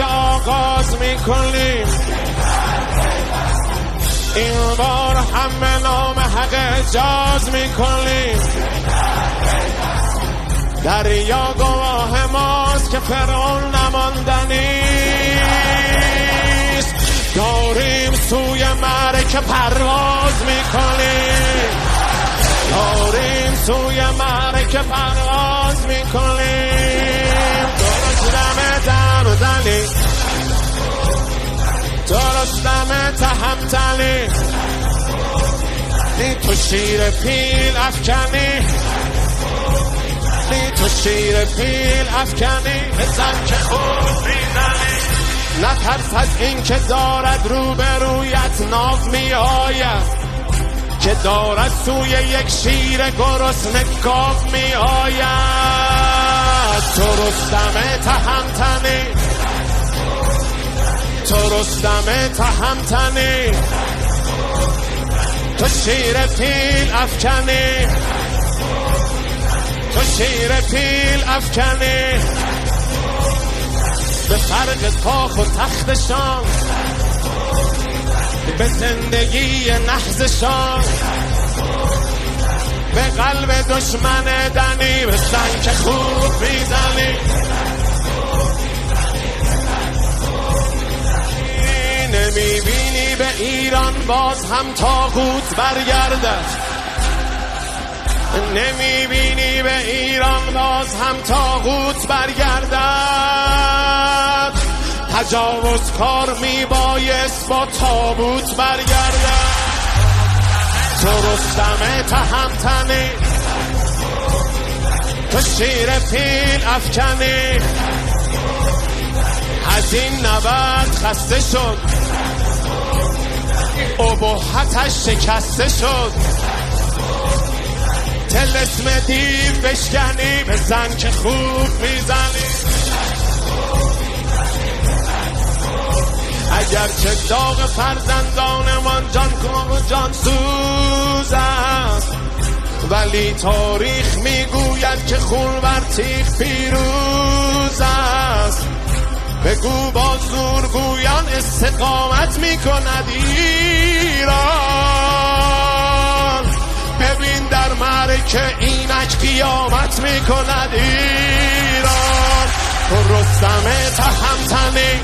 که آغاز میکنیم، این بار همه نام حق اجاز میکنیم. دریا گواه ماست که فرعون نماندنیست. داریم سوی معرکه پرواز میکنیم، داریم سوی معرکه پرواز میکنیم. درست دم تنی، درست دم تهمتنی، تو شیر پیل افکنی، تو شیر پیل افکنی. بزن که خوب میزنی، نترس از این که دارد روبرویت ناو می آید، که دارد سوی یک شیر گرسنه گاو می آید. تو رستم تهمتنی، تو رستم تهمتنی، تو شیر پیل افکنی، تو شیر پیل افکنی. به فرق کاخ و تختشان، به زندگی نحزشان، به قلب دشمن دنی بزن که خوب میزنی. نمیبینی به ایران باز هم طاغوت برگردد، نمیبینی به ایران باز هم طاغوت برگردد. تجاوز کار میبایست با تابوت برگردد. تو رستم تهمتنی، تو شیر پیل افکنی. از این نبرد خسته شد، ابهتش شکسته شد. طلسم دیو بشکنی، بزن که خوب میزنی. اگرچه داغ فرزندانمان جان سوز است، ولی تاریخ میگوید که خون بر تیغ پیروز است. بگو با زورگویان استقامت میکند ایران، ببین در معرکه اینک قیامت میکند ایران. تو رستم تهمتنی،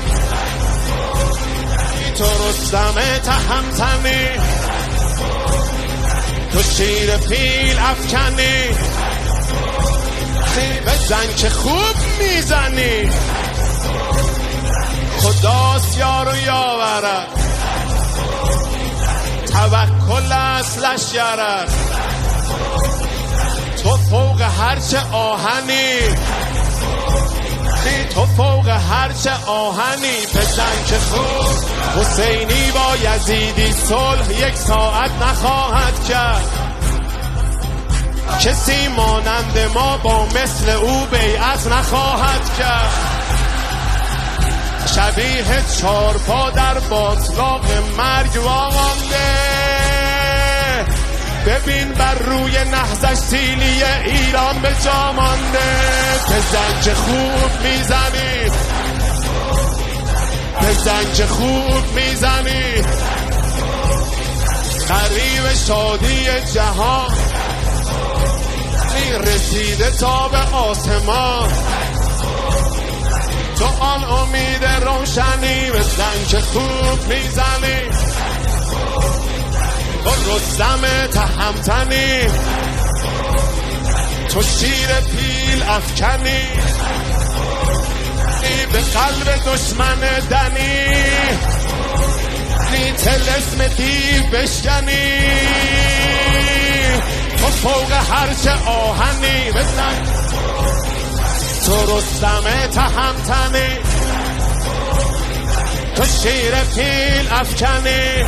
تو رستم تهمتنی، تو شیر پیل افکنی. بزن که خوب میزنی. خداست یار و یاورد، توکل است لشکرت. تو فوق هرچه آهنی، تو فوق هرچه آهنی. بزن که خوب. حسینی با یزیدی صلح یک ساعت نخواهد کرد، کسی مانند ما با مثل او بیعت نخواهد کرد. شبیه چارپا در باطلاق مرگ وامانده، ببین بر روی نهضش سیلی ایران به جا مانده. بزن که خوب میزنی، بزن که خوب میزنی. قریب شادی جهان رسیده تا به آسمان، تو آن امید روشنی. بزن که خوب میزنی. تو رستم تهمتنی، تو شیر پیل افکنی. به قلب دشمن دنی، طلسم دیو بشکنی. تو فوق هرچه آهنی. بزن تو رستم تهمتنی، تو شیر پیل افکنی.